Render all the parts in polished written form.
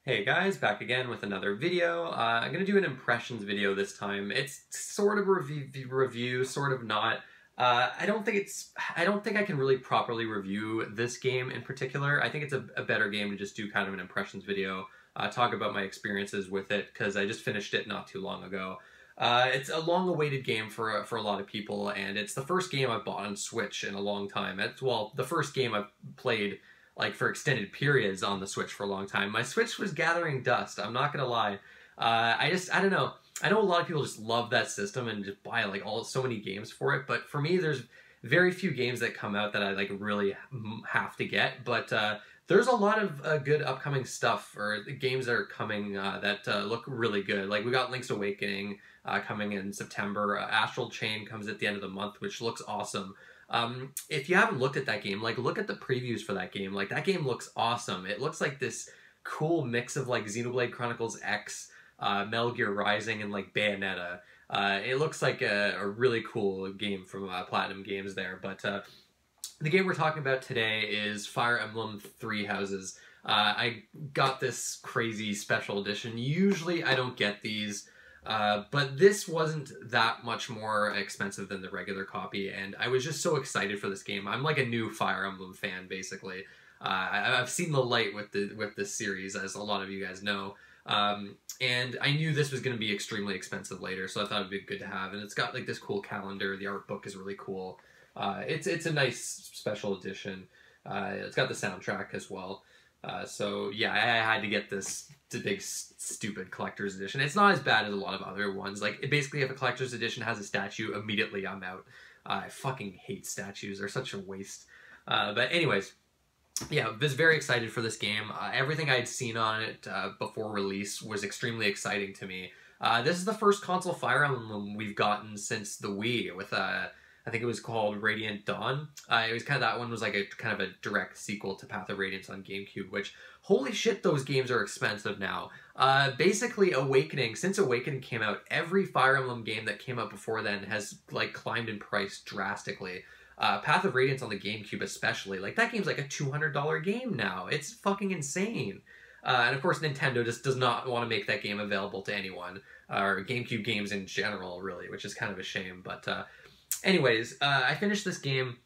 Hey guys, back again with another video. I'm gonna do an impressions video this time. It's sort of a review, sort of not. I don't think I can really properly review this game in particular. I think it's a better game to just do kind of an impressions video, talk about my experiences with it, because I just finished it not too long ago. It's a long-awaited game for a lot of people, and it's the first game I've bought on Switch in a long time. It's, well, the first game I've played like for extended periods on the Switch for a long time. My Switch was gathering dust, I'm not gonna lie. I don't know. I know a lot of people just love that system and just buy like so many games for it, but for me there's very few games that come out that I like really have to get, but there's a lot of good upcoming stuff, or games that are coming that look really good. Like we got Link's Awakening coming in September. Astral Chain comes at the end of the month, which looks awesome. If you haven't looked at that game, like look at the previews for that game. Like that game looks awesome. It looks like this cool mix of like Xenoblade Chronicles X, Metal Gear Rising, and like Bayonetta. It looks like a really cool game from Platinum Games there. But the game we're talking about today is Fire Emblem Three Houses. I got this crazy special edition. Usually I don't get these. But this wasn't that much more expensive than the regular copy, and I was just so excited for this game. I'm like a new Fire Emblem fan, basically. I've seen the light with this series, as a lot of you guys know, and I knew this was going to be extremely expensive later, so I thought it'd be good to have. And it's got like this cool calendar. The art book is really cool. It's a nice special edition. It's got the soundtrack as well. So yeah, I had to get this big stupid collector's edition. It's not as bad as a lot of other ones. Like basically, if a collector's edition has a statue, immediately I'm out. I fucking hate statues; they're such a waste. But anyways, yeah, I was very excited for this game. Everything I had seen on it before release was extremely exciting to me. This is the first console Fire Emblem we've gotten since the Wii, with I think it was called Radiant Dawn. It was kind of, that one was like a kind of a direct sequel to Path of Radiance on GameCube, which, holy shit, those games are expensive now. Basically, Awakening, since Awakening came out, every Fire Emblem game that came out before then has like climbed in price drastically. Path of Radiance on the GameCube especially, like that game's like a $200 game now. It's fucking insane. And of course, Nintendo just does not want to make that game available to anyone, or GameCube games in general, really, which is kind of a shame. But anyways, I finished this game.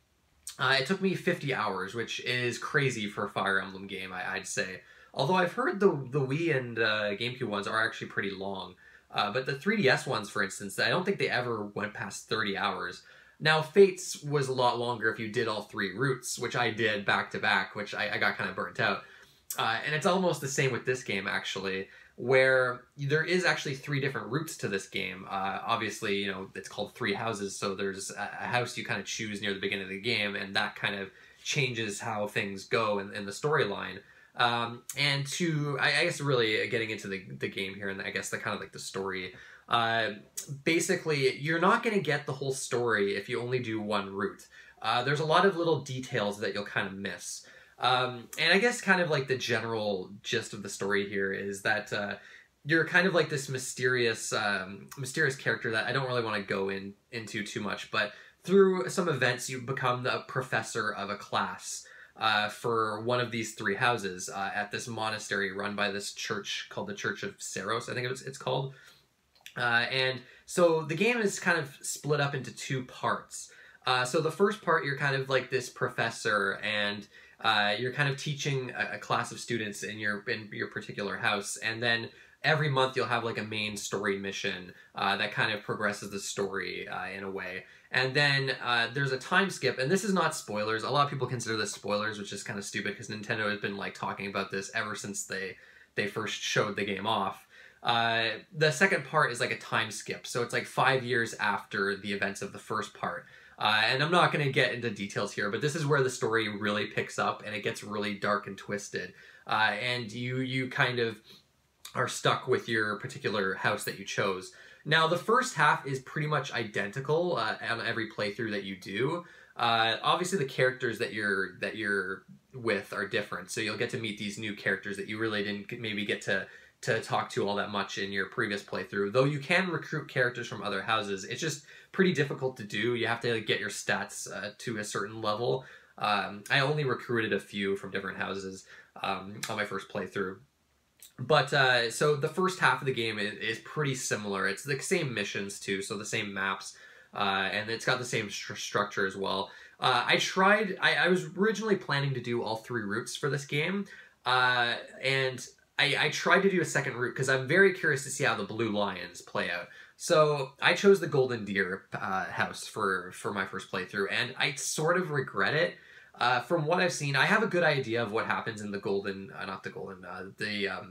It took me 50 hours, which is crazy for a Fire Emblem game, I'd say. Although I've heard the Wii and GameCube ones are actually pretty long. But the 3DS ones, for instance, I don't think they ever went past 30 hours. Now, Fates was a lot longer if you did all three routes, which I did back to back, which I got kind of burnt out. And it's almost the same with this game, actually, where there is actually three different routes to this game. Obviously, you know, it's called Three Houses, so there's a house you kind of choose near the beginning of the game, and that kind of changes how things go in the storyline. And I guess really getting into the game here, and I guess the kind of like the story, basically, you're not going to get the whole story if you only do one route. There's a lot of little details that you'll kind of miss. And I guess kind of like the general gist of the story here is that you're kind of like this mysterious character that I don't really want to go into too much, but through some events you become the professor of a class for one of these three houses at this monastery run by this church called the Church of Saros, I think it's called. And so the game is kind of split up into two parts. So the first part, you're kind of like this professor, and you're kind of teaching a class of students in your particular house, and then every month you'll have like a main story mission that kind of progresses the story in a way. And then there's a time skip, and this is not spoilers. A lot of people consider this spoilers, which is kind of stupid because Nintendo has been like talking about this ever since they first showed the game off. The second part is like a time skip, so it's like 5 years after the events of the first part. And I'm not going to get into details here, but this is where the story really picks up, and it gets really dark and twisted. And you kind of are stuck with your particular house that you chose. Now, the first half is pretty much identical on every playthrough that you do. Obviously, the characters that you're with are different, so you'll get to meet these new characters that you really didn't maybe get to talk to all that much in your previous playthrough. Though you can recruit characters from other houses, it's just pretty difficult to do. You have to get your stats to a certain level. I only recruited a few from different houses on my first playthrough. But so the first half of the game is pretty similar. It's the same missions too, so the same maps, and it's got the same structure as well. I was originally planning to do all 3 routes for this game, and I tried to do a second route because I'm very curious to see how the Blue Lions play out. So I chose the Golden Deer house for my first playthrough, and I sort of regret it. From what I've seen, I have a good idea of what happens in the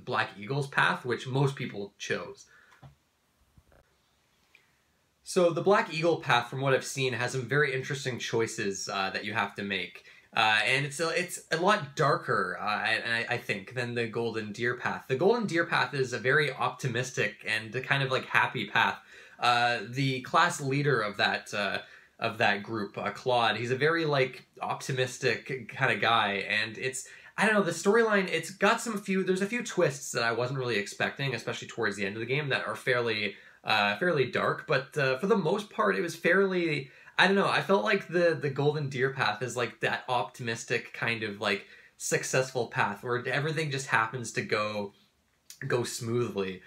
Black Eagles path, which most people chose. So the Black Eagle path, from what I've seen, has some very interesting choices that you have to make. And it's a lot darker, I think, than the Golden Deer path. The Golden Deer path is a very optimistic and kind of like happy path. The class leader of that group, Claude, he's a very like optimistic kind of guy, and I don't know, the storyline, it's got there's a few twists that I wasn't really expecting, especially towards the end of the game, that are fairly dark, but for the most part, it was fairly, I don't know, I felt like the Golden Deer path is like that optimistic kind of like successful path where everything just happens to go smoothly.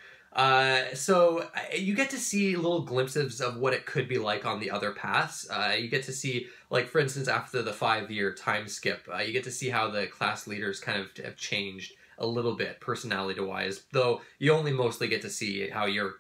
So you get to see little glimpses of what it could be like on the other paths. You get to see, like, for instance, after the 5-year time skip, you get to see how the class leaders kind of have changed a little bit personality-wise, though you only mostly get to see how your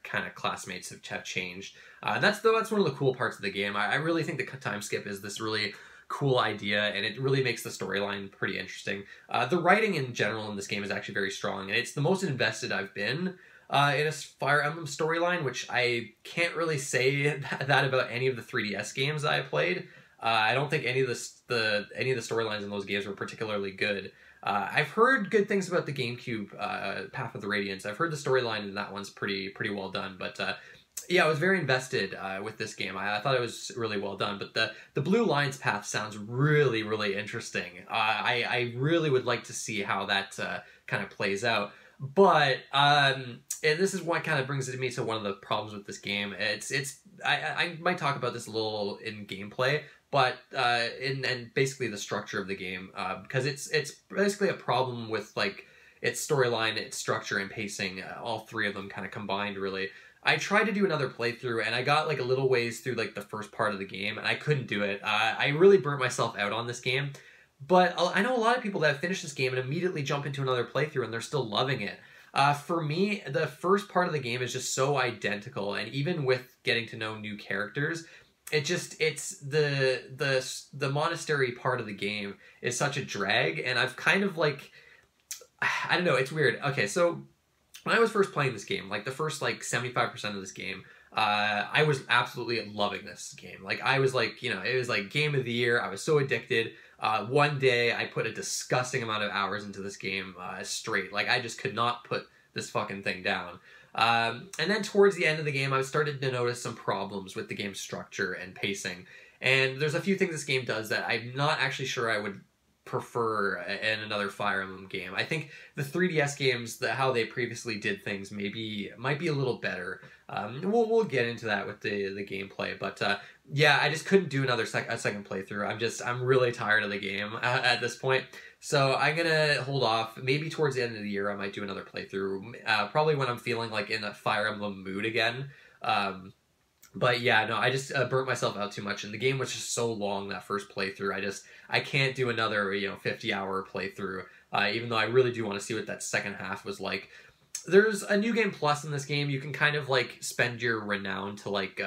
kind of classmates have changed. That's one of the cool parts of the game. I really think the time skip is this really cool idea, and it really makes the storyline pretty interesting. The writing in general in this game is actually very strong, and it's the most invested I've been in a Fire Emblem storyline, which I can't really say that about any of the 3DS games that I played. I don't think any of the storylines in those games were particularly good. I've heard good things about the GameCube Path of the Radiance. I've heard the storyline in that one's pretty well done, but yeah, I was very invested with this game. I thought it was really well done, but the Blue Lions path sounds really interesting. I really would like to see how that kind of plays out. But and this is what kind of brings me to one of the problems with this game. I might talk about this a little in gameplay, but and basically the structure of the game, because it's basically a problem with like its storyline, its structure, and pacing. All 3 of them kind of combined, really. I tried to do another playthrough, and I got like a little ways through like the first part of the game, and I couldn't do it. I really burnt myself out on this game, but I know a lot of people that have finished this game and immediately jump into another playthrough, and they're still loving it. For me, the first part of the game is just so identical, and even with getting to know new characters, it's the monastery part of the game is such a drag, and I've kind of like, I don't know, it's weird. Okay, so when I was first playing this game, like the first like 75% of this game, I was absolutely loving this game. Like I was like, you know, it was like game of the year. I was so addicted. One day I put a disgusting amount of hours into this game straight. Like I just could not put this fucking thing down. And then towards the end of the game, I started to notice some problems with the game's structure and pacing. And there's a few things this game does that I'm not actually sure I would prefer in another Fire Emblem game. I think the 3DS games, how they previously did things, might be a little better. We'll get into that with the gameplay, but yeah, I just couldn't do a second playthrough. I'm really tired of the game at this point, so I'm gonna hold off. Maybe towards the end of the year, I might do another playthrough. Probably when I'm feeling like in a Fire Emblem mood again. But yeah, no, I just burnt myself out too much, and the game was just so long that first playthrough. I can't do another 50-hour playthrough, even though I really do want to see what that second half was like. There's a New Game Plus in this game. You can kind of like spend your renown to like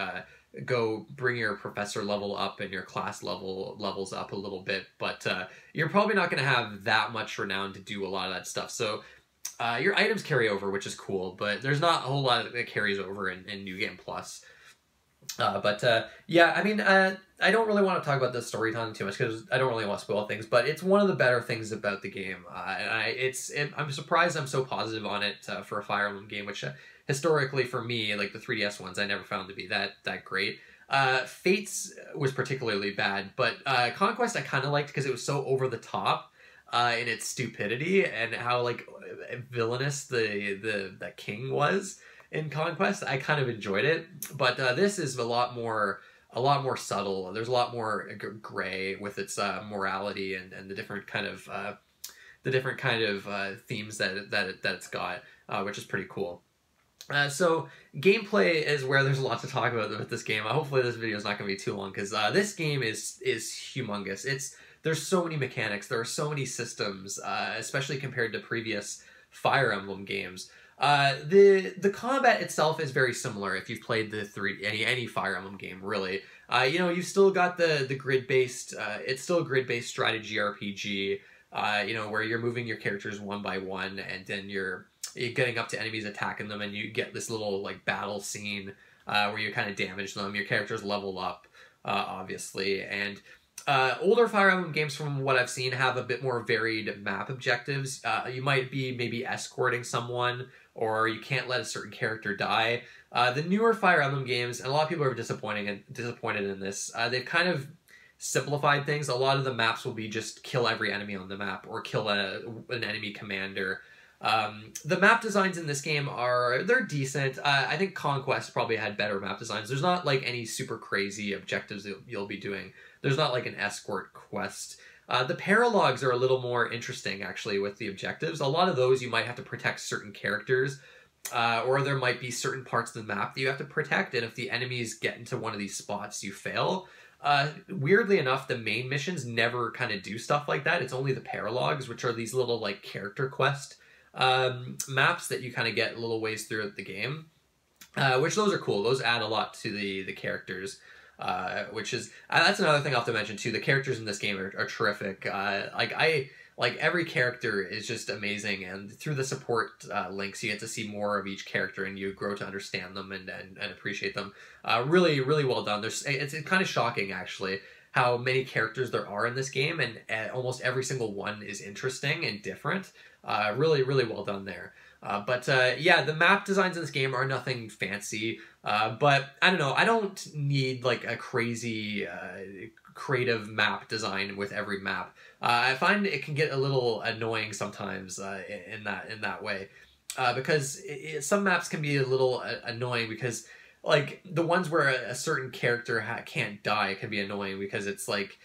go bring your professor level up and your class levels up a little bit, but you're probably not going to have that much renown to do a lot of that stuff. So your items carry over, which is cool, but there's not a whole lot that carries over in New Game Plus. Yeah, I mean, I don't really want to talk about the storytelling too much because I don't really want to spoil things, but it's one of the better things about the game. And I'm surprised I'm so positive on it for a Fire Emblem game, which historically for me, like the 3DS ones, I never found to be that great. Fates was particularly bad, but Conquest I kind of liked because it was so over the top in its stupidity and how like villainous the king was. In Conquest, I kind of enjoyed it, but this is a lot more subtle. There's a lot more gray with its morality and the different kind of different kind of themes that it's got, which is pretty cool. So gameplay is where there's a lot to talk about with this game. Hopefully this video is not going to be too long, because this game is humongous. There's so many mechanics, there are so many systems, especially compared to previous Fire Emblem games. The combat itself is very similar if you've played any Fire Emblem game, really. You know, you've still got the grid-based, it's still a grid-based strategy RPG, you know, where you're moving your characters one by one, and then you're getting up to enemies, attacking them, and you get this little like battle scene where you kind of damage them. Your characters level up, obviously, and older Fire Emblem games, from what I've seen, have a bit more varied map objectives. You might be maybe escorting someone, or you can't let a certain character die. The newer Fire Emblem games, and a lot of people are disappointed in this, they've kind of simplified things. A lot of the maps will be just kill every enemy on the map, or kill an enemy commander. The map designs in this game they're decent. I think Conquest probably had better map designs. There's not like any super crazy objectives that you'll be doing. There's not like an escort quest. The paralogs are a little more interesting, actually, with the objectives. A lot of those you might have to protect certain characters, or there might be certain parts of the map that you have to protect, and if the enemies get into one of these spots, you fail. Weirdly enough, the main missions never kind of do stuff like that. It's only the paralogs, which are these little like character quest maps that you kind of get a little ways throughout the game, which those are cool. Those add a lot to the characters, which is that's another thing I have to mention too. The characters in this game are terrific. Like every character is just amazing, and through the support links, you get to see more of each character, and you grow to understand them and appreciate them. Really, really well done. It's kind of shocking, actually, how many characters there are in this game, and almost every single one is interesting and different. Really, really well done there. Yeah, the map designs in this game are nothing fancy, but I don't know, I don't need like a crazy creative map design with every map. I find it can get a little annoying sometimes in that way, because some maps can be a little annoying, because like the ones where a certain character can't die can be annoying, because it's like,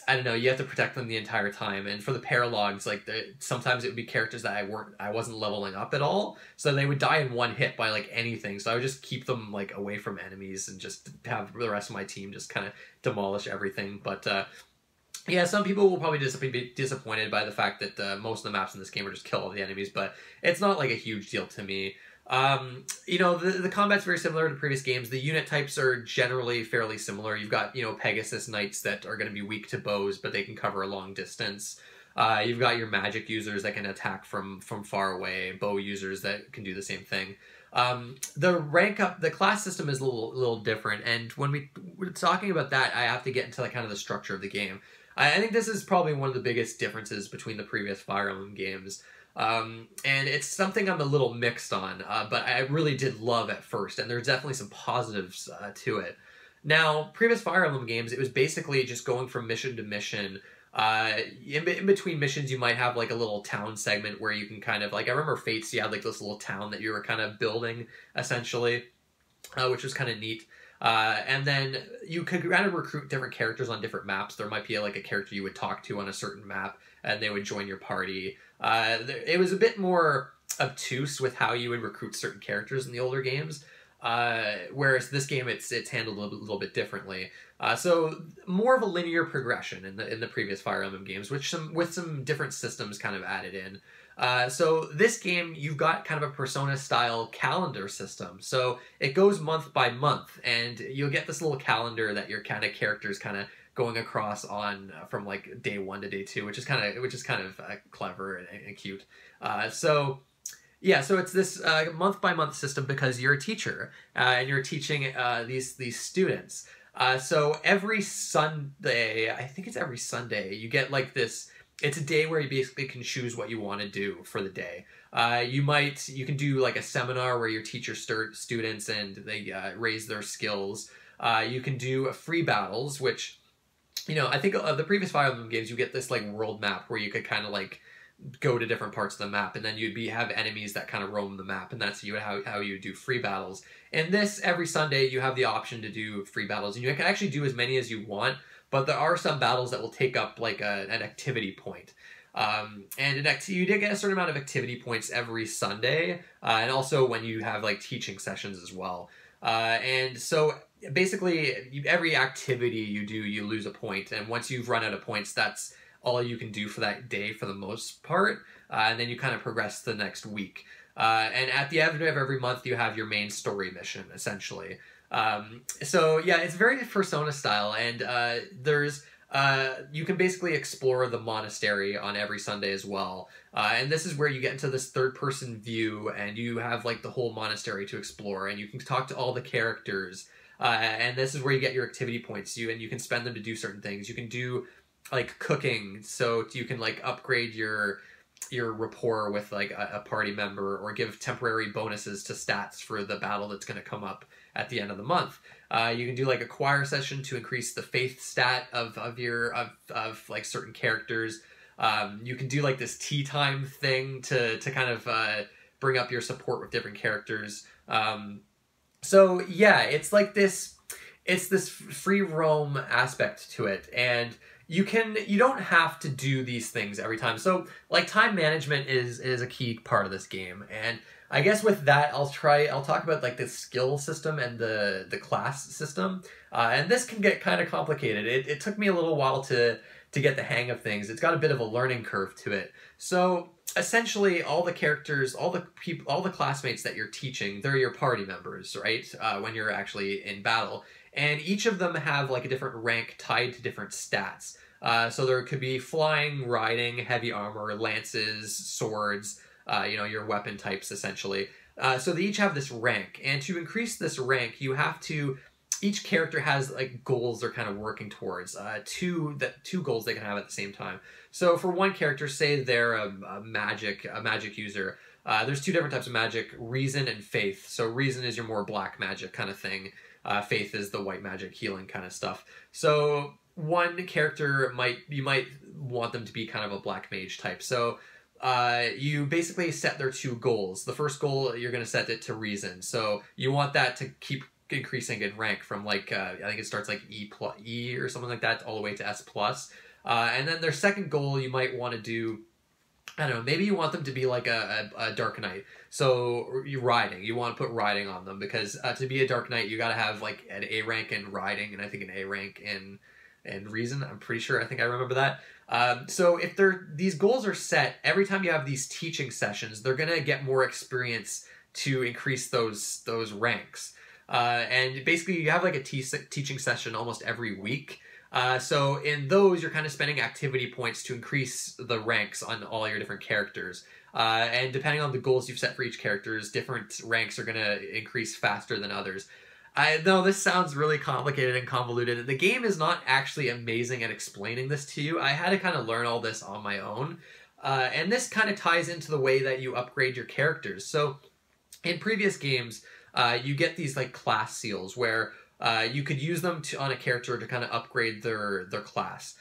I don't know, you have to protect them the entire time. And for the paralogs, like sometimes it would be characters that I wasn't leveling up at all, so they would die in one hit by like anything. So I would just keep them like away from enemies and just have the rest of my team just kind of demolish everything. But yeah, some people will probably be disappointed by the fact that most of the maps in this game are just kill all the enemies, but it's not like a huge deal to me. You know, the combat's very similar to previous games. The unit types are generally fairly similar. You've got, you know, Pegasus Knights that are going to be weak to bows, but they can cover a long distance. You've got your magic users that can attack from far away, bow users that can do the same thing. The class system is a little different, and when we're talking about that, I have to get into like kind of the structure of the game. I think this is probably one of the biggest differences between the previous Fire Emblem games. And it's something I'm a little mixed on, but I really did love at first, and there's definitely some positives to it. Now, previous Fire Emblem games, it was basically just going from mission to mission. In between missions, you might have like a little town segment where you can kind of, like, I remember Fates, you had like this little town that you were kind of building, essentially, which was kind of neat. And then you could kind of recruit different characters on different maps. There might be like a character you would talk to on a certain map, and they would join your party. It was a bit more obtuse with how you would recruit certain characters in the older games, whereas this game it's handled a little bit differently. So more of a linear progression in the previous Fire Emblem games, with some different systems kind of added in. So this game, you've got kind of a Persona-style calendar system. So it goes month by month, and you'll get this little calendar that your kind of characters kind of going across on from like day 1 to day 2, which is kind of clever and cute. So yeah, so it's this month by month system because you're a teacher and you're teaching these students. So every Sunday, I think it's every Sunday, you get like this. It's a day where you basically can choose what you want to do for the day. You can do like a seminar where you teach your students and they raise their skills. You can do free battles, which, you know, I think of the previous Fire Emblem games, you get this like world map where you could kind of like go to different parts of the map, and then have enemies that kind of roam the map, and that's how you do free battles. In this, every Sunday you have the option to do free battles, and you can actually do as many as you want, but there are some battles that will take up like an activity point. And you did get a certain amount of activity points every Sunday, and also when you have like teaching sessions as well. And so basically, every activity you do, you lose a point, and once you've run out of points, that's all you can do for that day for the most part, and then you kind of progress to the next week. And at the end of every month, you have your main story mission, essentially. So yeah, it's very Persona style, and you can basically explore the monastery on every Sunday as well. And this is where you get into this third-person view, and you have like the whole monastery to explore, and you can talk to all the characters. And this is where you get your activity points, and you can spend them to do certain things. You can do like cooking, so you can like upgrade your rapport with like a party member, or give temporary bonuses to stats for the battle that's going to come up at the end of the month. You can do like a choir session to increase the faith stat of like certain characters. You can do like this tea time thing to kind of bring up your support with different characters. So yeah, it's this free roam aspect to it, and you don't have to do these things every time. So like time management is a key part of this game, and I guess with that I'll talk about like the skill system and the class system, and this can get kind of complicated. It took me a little while to get the hang of things. It's got a bit of a learning curve to it. So essentially, all the characters, all the classmates that you're teaching, they're your party members, right? When you're actually in battle. And each of them have like a different rank tied to different stats. So there could be flying, riding, heavy armor, lances, swords, your weapon types essentially. So they each have this rank, and to increase this rank, each character has like goals they're kind of working towards. Two goals they can have at the same time. So for one character, say they're a magic user. There's two different types of magic: reason and faith. So reason is your more black magic kind of thing. Faith is the white magic healing kind of stuff. So one character you might want them to be kind of a black mage type. So you basically set their two goals. The first goal, you're going to set it to reason. So you want that to keep increasing in rank from like I think it starts like E or something like that all the way to S+. And then their second goal, you might want to do, I don't know, maybe you want them to be like a Dark Knight. So you want to put riding on them, because to be a Dark Knight, you got to have like an A rank in riding, and I think an A rank in reason. I'm pretty sure. I think I remember that. So if these goals are set, every time you have these teaching sessions, they're gonna get more experience to increase those ranks. And basically, you have like a teaching session almost every week. So in those, you're kind of spending activity points to increase the ranks on all your different characters. And depending on the goals you've set for each characters, different ranks are going to increase faster than others. I know this sounds really complicated and convoluted. The game is not actually amazing at explaining this to you. I had to kind of learn all this on my own. And this kind of ties into the way that you upgrade your characters. So in previous games, you get these like class seals where you could use them on a character to kind of upgrade their class.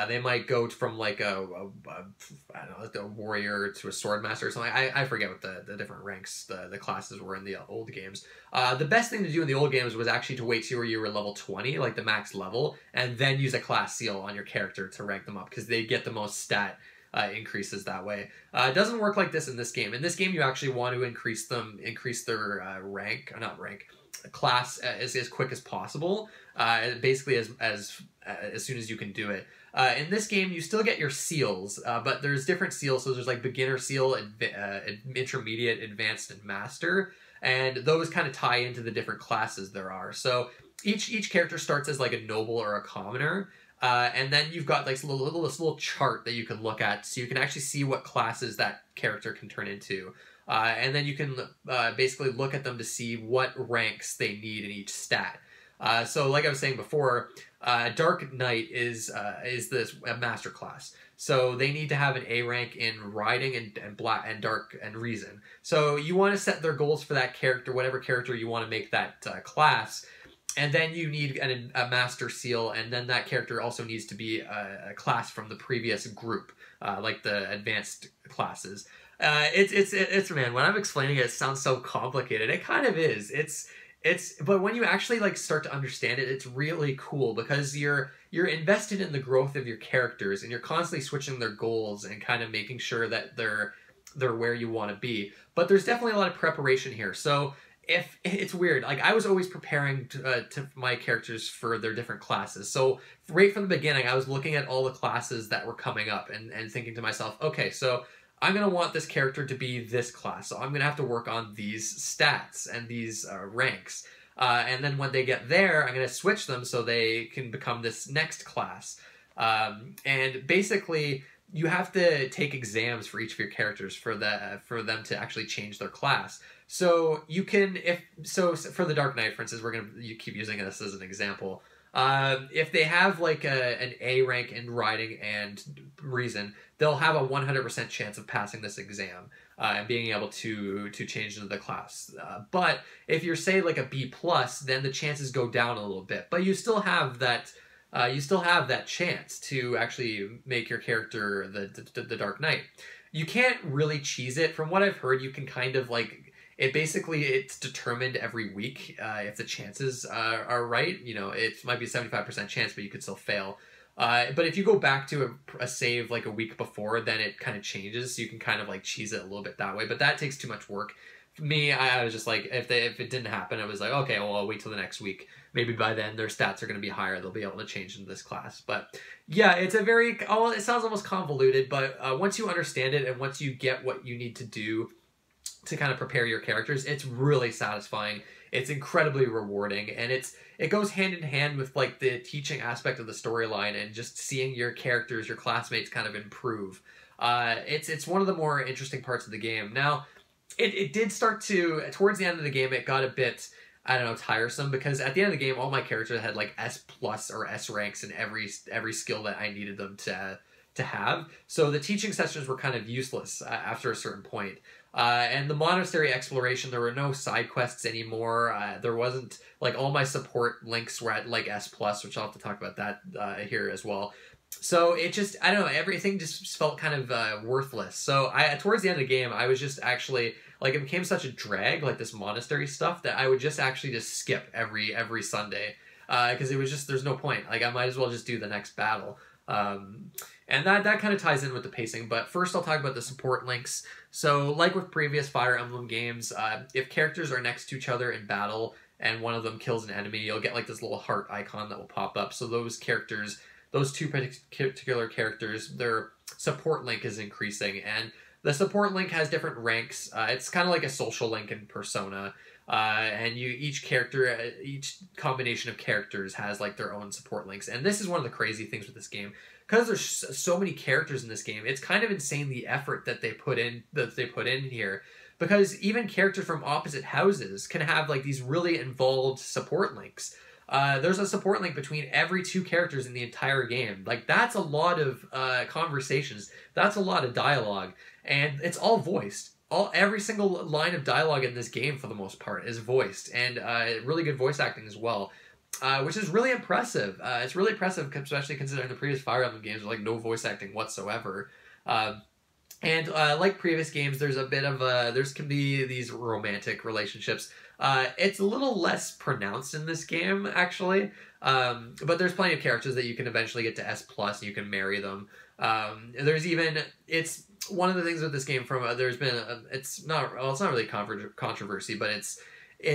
They might go from like I don't know, like a warrior to a sword master or something. I forget what the different ranks the classes were in the old games. The best thing to do in the old games was actually to wait till you were level 20, like the max level, and then use a class seal on your character to rank them up, because they get the most stat increases that way. It doesn't work like this in this game. In this game, you actually want to increase their class as quick as possible, basically as soon as you can do it. In this game, you still get your seals, but there's different seals. So there's like beginner seal, intermediate, advanced, and master, and those kind of tie into the different classes there are. So each character starts as like a noble or a commoner. And then you've got like this little chart that you can look at, so you can actually see what classes that character can turn into. And then you can basically look at them to see what ranks they need in each stat. So like I was saying before, Dark Knight is a master class. So they need to have an A rank in riding and black and dark and reason. So you want to set their goals for that character, whatever character you want to make that class. And then you need a master seal, and then that character also needs to be a class from the previous group, like the advanced classes. It's man, when I'm explaining it, it sounds so complicated. It kind of is. but when you actually like start to understand it, it's really cool because you're invested in the growth of your characters and you're constantly switching their goals and kind of making sure that they're where you want to be. But there's definitely a lot of preparation here. So if it's weird, like I was always preparing to my characters for their different classes. So right from the beginning, I was looking at all the classes that were coming up and thinking to myself, okay, so I'm going to want this character to be this class. So I'm going to have to work on these stats and these ranks. And then when they get there, I'm going to switch them so they can become this next class. And basically, you have to take exams for each of your characters for them to actually change their class. So you can, for the Dark Knight, for instance, you keep using this as an example. If they have like an A rank in writing and reason, they'll have a 100% chance of passing this exam and being able to change into the class. But if you're say like a B plus, then the chances go down a little bit. But you still have that. You still have that chance to actually make your character the Dark Knight. You can't really cheese it. From what I've heard, you can kind of like. It's determined every week if the chances are right. You know, it might be a 75% chance, but you could still fail. But if you go back to a save like a week before, then it kind of changes. So you can kind of like cheese it a little bit that way. But that takes too much work. For me, I was just like, if it didn't happen, I was like, okay, well, I'll wait till the next week. Maybe by then their stats are going to be higher. They'll be able to change into this class. But yeah, it sounds almost convoluted. But once you understand it and once you get what you need to do to kind of prepare your characters, it's really satisfying. It's incredibly rewarding, and it goes hand in hand with like the teaching aspect of the storyline and just seeing your characters, your classmates kind of improve. It's one of the more interesting parts of the game. Now, it did start to, towards the end of the game, it got a bit, I don't know, tiresome, because at the end of the game, all my characters had like S plus or S ranks in every skill that I needed them to have. So the teaching sessions were kind of useless after a certain point. And the monastery exploration, there were no side quests anymore. There wasn't, like, all my support links were at, like, S+, which I'll have to talk about that here as well. So it just, I don't know, everything just felt kind of worthless. So towards the end of the game, I was just actually, like, it became such a drag, like this monastery stuff, that I would just actually just skip every Sunday. Because it was just, there's no point. Like, I might as well just do the next battle. And that kind of ties in with the pacing, but first I'll talk about the support links. So like with previous Fire Emblem games, if characters are next to each other in battle and one of them kills an enemy, you'll get like this little heart icon that will pop up. So those two particular characters, their support link is increasing, and the support link has different ranks. It's kind of like a social link in Persona. And each combination of characters has like their own support links. And this is one of the crazy things with this game. Because there's so many characters in this game, it's kind of insane the effort that they put in here. Because even characters from opposite houses can have like these really involved support links. There's a support link between every two characters in the entire game. Like, that's a lot of conversations. That's a lot of dialogue. And it's all voiced. Every single line of dialogue in this game, for the most part, is voiced, and really good voice acting as well, which is really impressive. It's really impressive, especially considering the previous Fire Emblem games were like no voice acting whatsoever. And like previous games, there's a bit of can be these romantic relationships. It's a little less pronounced in this game, actually, but there's plenty of characters that you can eventually get to S+, and you can marry them. It's one of the things with this game there's been it's not really controversy, but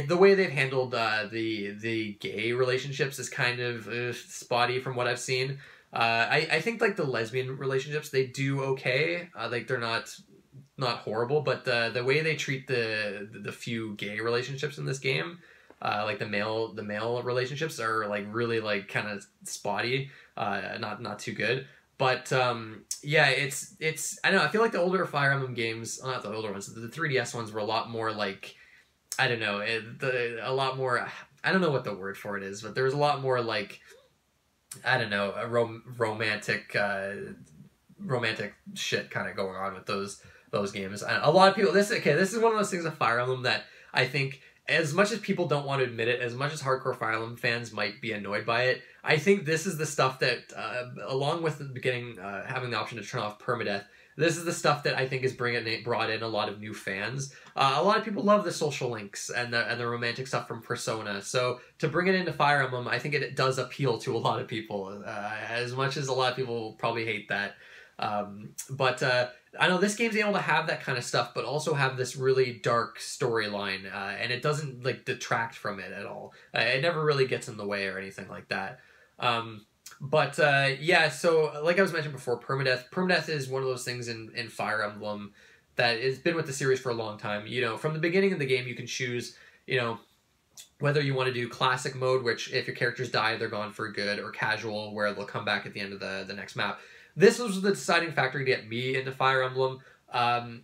the way they've handled the gay relationships is kind of spotty from what I've seen. I think like the lesbian relationships, they do okay. Like, they're not horrible, but the way they treat the few gay relationships in this game, like the male relationships, are like really like kind of spotty, not too good. But yeah, it's I don't know, I feel like the older Fire Emblem games, not the older ones, the 3DS ones were a lot more like, I don't know, a lot more, I don't know what the word for it is, but there was a lot more like, I don't know, a romantic shit kind of going on with those games. A lot of people, this is one of those things of Fire Emblem that I think, as much as people don't want to admit it, as much as hardcore Fire Emblem fans might be annoyed by it, I think this is the stuff that, along with the beginning, having the option to turn off permadeath, This is the stuff that I think is brought in a lot of new fans. A lot of people love the social links and the romantic stuff from Persona. So to bring it into Fire Emblem, I think it does appeal to a lot of people, as much as a lot of people probably hate that. But I know this game's able to have that kind of stuff, but also have this really dark storyline, and it doesn't like detract from it at all. It never really gets in the way or anything like that. But yeah, so like I was mentioning before, permadeath. Permadeath is one of those things in Fire Emblem that has been with the series for a long time. You know, from the beginning of the game, you can choose, you know, whether you want to do classic mode, which if your characters die, they're gone for good, or casual, where they'll come back at the end of the next map. This was the deciding factor to get me into Fire Emblem. I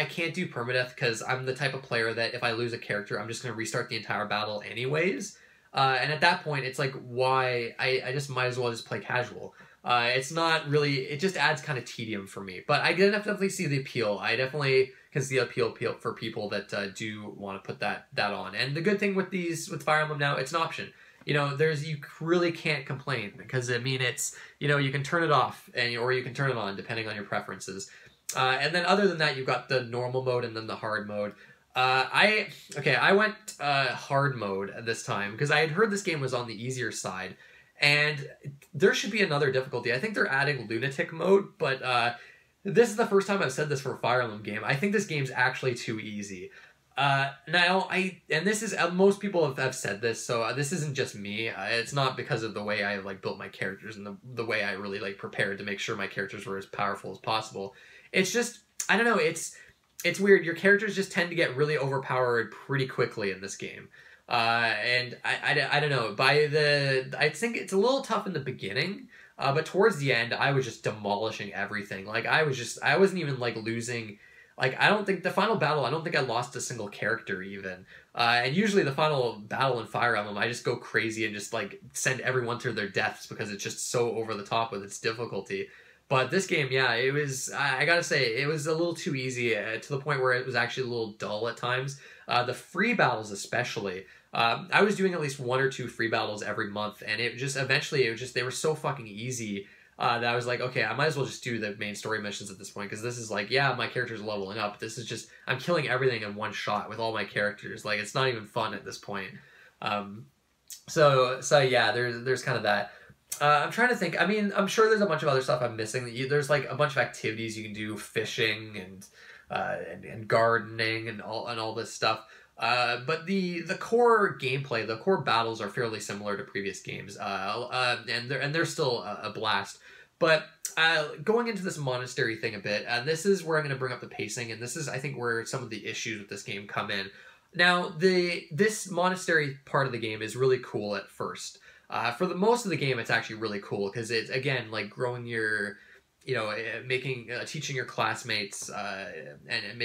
can't do permadeath because I'm the type of player that if I lose a character, I'm just going to restart the entire battle anyways. And at that point, it's like, why? I just might as well just play casual. It's not really, it just adds kind of tedium for me. But I definitely see the appeal. I definitely can see the appeal for people that do want to put that on. And the good thing with Fire Emblem now, it's an option. You know, you really can't complain because, I mean, it's, you know, you can turn it off or you can turn it on depending on your preferences. And then other than that, you've got the normal mode and then the hard mode. I went hard mode this time because I had heard this game was on the easier side, and there should be another difficulty. I think they're adding lunatic mode, but this is the first time I've said this for a Fire Emblem game. I think this game's actually too easy. This is most people have said this, so this isn't just me. It's not because of the way I like built my characters and the way I really like prepared to make sure my characters were as powerful as possible. It's just, I don't know, it's weird. Your characters just tend to get really overpowered pretty quickly in this game. And I don't know, I think it's a little tough in the beginning, but towards the end, I was just demolishing everything. Like, I wasn't even, like, losing, like, I don't think I lost a single character, even. And usually the final battle in Fire Emblem, I just go crazy and just, like, send everyone to their deaths because it's just so over the top with its difficulty. But this game, yeah, it was, I gotta say, it was a little too easy to the point where it was actually a little dull at times. The free battles especially. I was doing at least 1 or 2 free battles every month, and they were so fucking easy that I was like, okay, I might as well just do the main story missions at this point, because this is like, yeah, my character's leveling up. This is just, I'm killing everything in one shot with all my characters. Like, it's not even fun at this point. So yeah, there's kind of that. I'm trying to think. I mean, I'm sure there's a bunch of other stuff I'm missing. There's like a bunch of activities you can do, fishing and gardening and all this stuff. But the core gameplay, the core battles are fairly similar to previous games. And they're still a blast. But going into this monastery thing a bit, this is where I'm going to bring up the pacing, and this is, I think, where some of the issues with this game come in. Now, this monastery part of the game is really cool at first. For the most of the game, it's actually really cool because it's, again, like growing your, you know, teaching your classmates and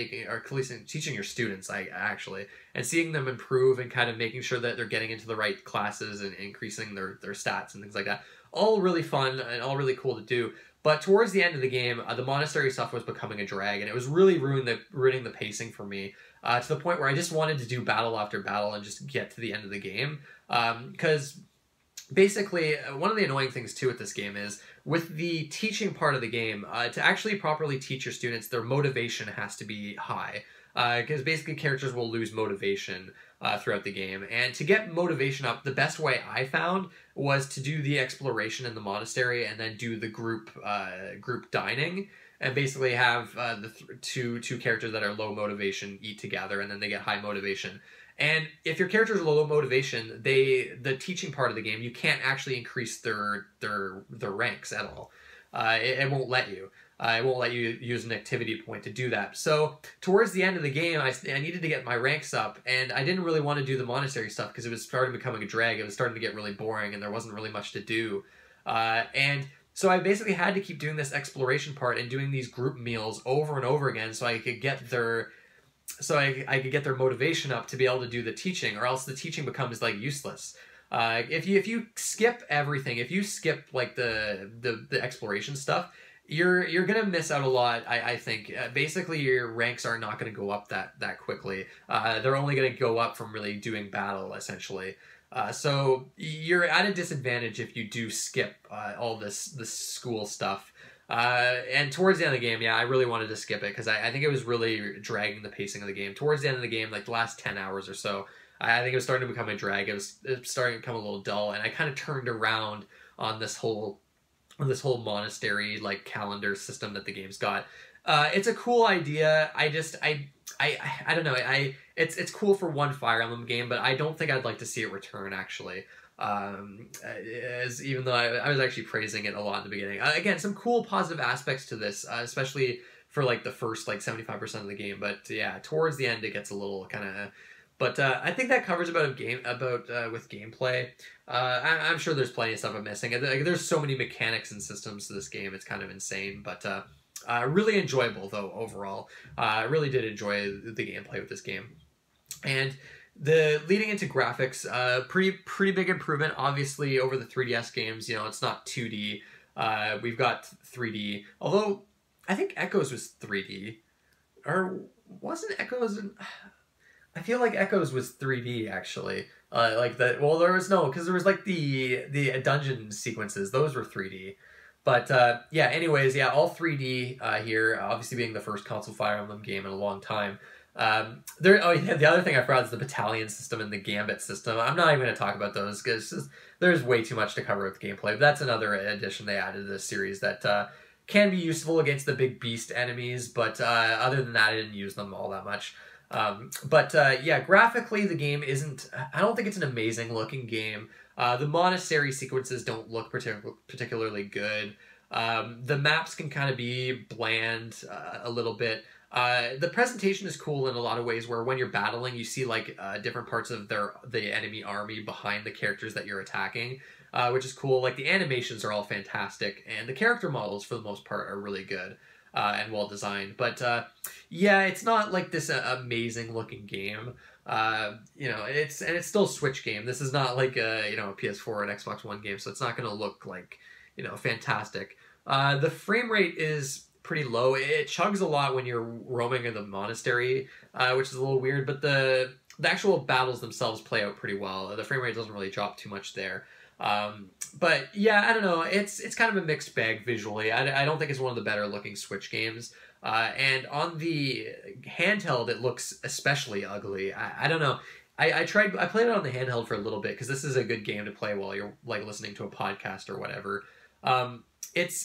teaching your students, actually, and seeing them improve and kind of making sure that they're getting into the right classes and increasing their stats and things like that. All really fun and all really cool to do. But towards the end of the game, the monastery stuff was becoming a drag, and it was really ruining the pacing for me to the point where I just wanted to do battle after battle and just get to the end of the game because. Basically, one of the annoying things, too, with this game is, with the teaching part of the game, to actually properly teach your students, their motivation has to be high. Because basically, characters will lose motivation throughout the game. And to get motivation up, the best way I found was to do the exploration in the monastery and then do the group dining. And basically have the two characters that are low motivation eat together, and then they get high motivation. And if your characters are low motivation, the teaching part of the game, you can't actually increase their ranks at all. It won't let you. It won't let you use an activity point to do that. So towards the end of the game, I needed to get my ranks up, and I didn't really want to do the monastery stuff because it was starting becoming a drag. It was starting to get really boring, and there wasn't really much to do. And so I basically had to keep doing this exploration part and doing these group meals over and over again so I could get their motivation up to be able to do the teaching, or else the teaching becomes like useless. If you skip everything, if you skip like the exploration stuff, you're gonna miss out a lot. I think basically your ranks are not gonna go up that quickly. They're only gonna go up from really doing battle essentially. So you're at a disadvantage if you do skip all this school stuff. And towards the end of the game, yeah, I really wanted to skip it because I think it was really dragging the pacing of the game. Towards the end of the game, like the last 10 hours or so, I think it was starting to become a drag. It was starting to become a little dull, and I kind of turned around on this whole monastery like calendar system that the game's got. It's a cool idea. I don't know. It's cool for one Fire Emblem game, but I don't think I'd like to see it return actually. As even though I was actually praising it a lot in the beginning. Again, some cool positive aspects to this, especially for like the first like 75% of the game. But yeah, towards the end it gets a little kind of. But I think that covers about with gameplay. I'm sure there's plenty of stuff I'm missing. There's so many mechanics and systems to this game. It's kind of insane, but really enjoyable though overall. I really did enjoy the gameplay with this game, and the leading into graphics, pretty big improvement. Obviously over the 3DS games, you know, it's not 2D. We've got 3D, although I think Echoes was 3D, or wasn't Echoes? I feel like Echoes was 3D actually. Like the there was no, because there was like the dungeon sequences. Those were 3D. But yeah, anyways, yeah, all 3D here. Obviously, being the first console Fire Emblem game in a long time. Yeah, the other thing I forgot is the battalion system and the gambit system. I'm not even going to talk about those because there's way too much to cover with gameplay. But that's another addition they added to this series that can be useful against the big beast enemies. But other than that, I didn't use them all that much. Yeah, graphically the game isn't, I don't think it's an amazing looking game. The monastery sequences don't look particularly good. The maps can kind of be bland a little bit. The presentation is cool in a lot of ways where when you're battling, you see like different parts of the enemy army behind the characters that you're attacking, which is cool. Like the animations are all fantastic, and the character models for the most part are really good. And well designed, but yeah, it's not like this amazing looking game. You know, it's still a Switch game. This is not like a a PS4 and Xbox One game, so it's not going to look like fantastic. The frame rate is pretty low. It chugs a lot when you're roaming in the monastery, which is a little weird. But the actual battles themselves play out pretty well. The frame rate doesn't really drop too much there. But yeah, I don't know. It's kind of a mixed bag visually. I don't think it's one of the better looking Switch games. And on the handheld, it looks especially ugly. I don't know. I played it on the handheld for a little bit because this is a good game to play while you're like listening to a podcast or whatever. I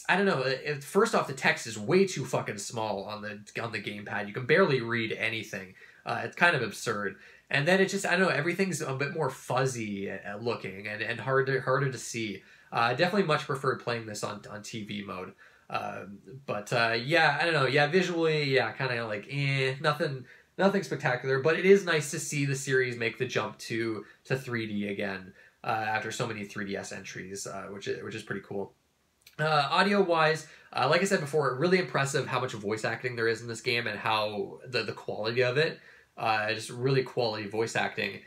don't know. First off, the text is way too fucking small on the gamepad. You can barely read anything. It's kind of absurd. And then it just, I don't know, everything's a bit more fuzzy looking and harder to see. Definitely much preferred playing this on TV mode. Yeah, I don't know. Yeah, visually, yeah, kind of like, nothing spectacular. But it is nice to see the series make the jump to 3D again after so many 3DS entries, which is pretty cool. Audio-wise, like I said before, really impressive how much voice acting there is in this game and how the quality of it. Just really quality voice acting.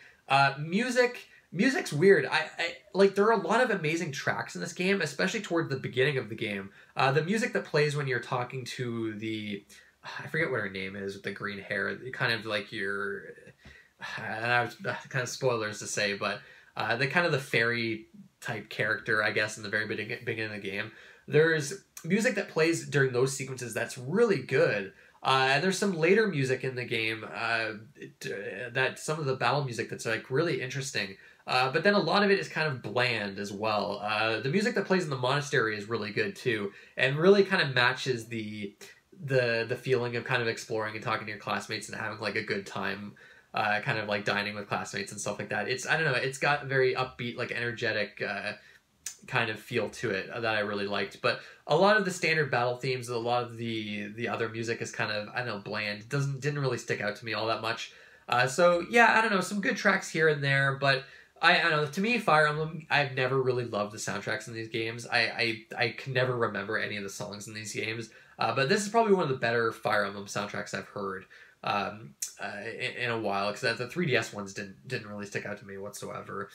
Music's weird. I like there are a lot of amazing tracks in this game, especially toward the beginning of the game. The music that plays when you're talking to I forget what her name is with the green hair, kind of like I was kind of spoilers to say, but the fairy type character, I guess, in the very beginning of the game. There's music that plays during those sequences that's really good. And there's some later music in the game that some of the battle music that's like really interesting. But then a lot of it is kind of bland as well. The music that plays in the monastery is really good too, and really kind of matches the feeling of kind of exploring and talking to your classmates and having like a good time, kind of like dining with classmates and stuff like that. I don't know, it's got a very upbeat, like energetic kind of feel to it that I really liked. But a lot of the standard battle themes, a lot of the other music is kind of, I don't know, bland. Didn't really stick out to me all that much. So yeah, I don't know, some good tracks here and there, but I don't know, to me, Fire Emblem, I've never really loved the soundtracks in these games. I can never remember any of the songs in these games, but this is probably one of the better Fire Emblem soundtracks I've heard in a while, because the 3DS ones didn't really stick out to me whatsoever.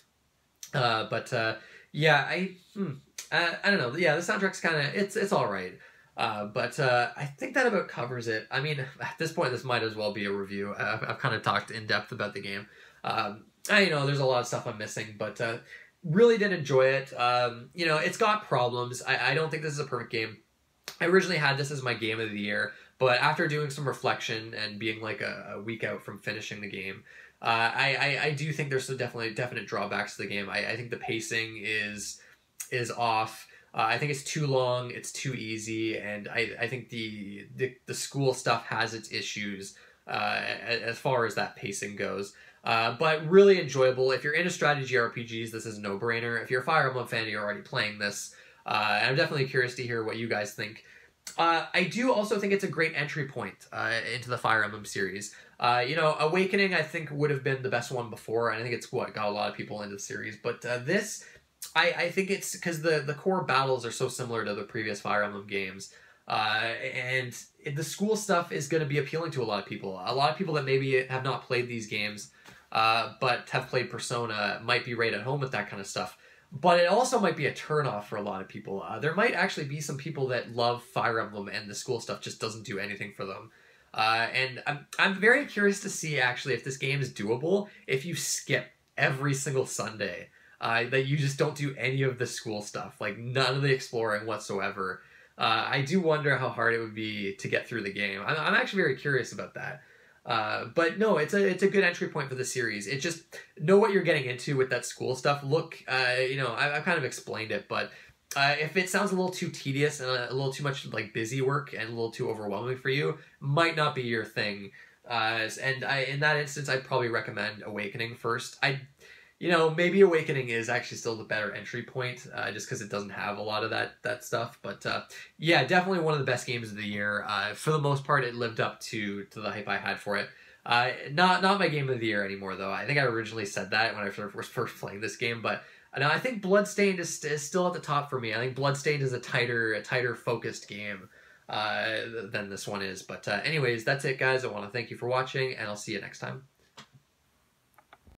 Yeah, I don't know. Yeah, the soundtrack's kind of, it's all right. I think that about covers it. I mean, at this point, this might as well be a review. I've kind of talked in depth about the game. I know there's a lot of stuff I'm missing, but really did enjoy it. It's got problems. I don't think this is a perfect game. I originally had this as my game of the year, but after doing some reflection and being like a week out from finishing the game, I do think there's some definite drawbacks to the game. I think the pacing is off. I think it's too long, it's too easy, and I think the school stuff has its issues as far as that pacing goes. But really enjoyable. If you're into strategy RPGs, this is a no-brainer. If you're a Fire Emblem fan, you're already playing this. And I'm definitely curious to hear what you guys think. I do also think it's a great entry point into the Fire Emblem series. Awakening, I think, would have been the best one before, and I think it's what got a lot of people into the series. But this, I think it's because the core battles are so similar to the previous Fire Emblem games. And the school stuff is going to be appealing to a lot of people. A lot of people that maybe have not played these games, but have played Persona, might be right at home with that kind of stuff. But it also might be a turnoff for a lot of people. There might actually be some people that love Fire Emblem and the school stuff just doesn't do anything for them. And I'm very curious to see, actually, if this game is doable if you skip every single Sunday. That you just don't do any of the school stuff, like none of the exploring whatsoever. I do wonder how hard it would be to get through the game. I'm actually very curious about that. But no, it's a good entry point for the series. It just, know what you're getting into with that school stuff. Look, I've kind of explained it, but if it sounds a little too tedious and a little too much like busy work and a little too overwhelming for you, might not be your thing. In that instance, I'd probably recommend Awakening first. Maybe Awakening is actually still the better entry point, just because it doesn't have a lot of that stuff. But yeah, definitely one of the best games of the year. For the most part, it lived up to the hype I had for it. Not my game of the year anymore, though. I think I originally said that when I was first playing this game, but no, I think Bloodstained is still at the top for me. I think Bloodstained is a tighter focused game than this one is. But anyways, that's it, guys. I want to thank you for watching, and I'll see you next time.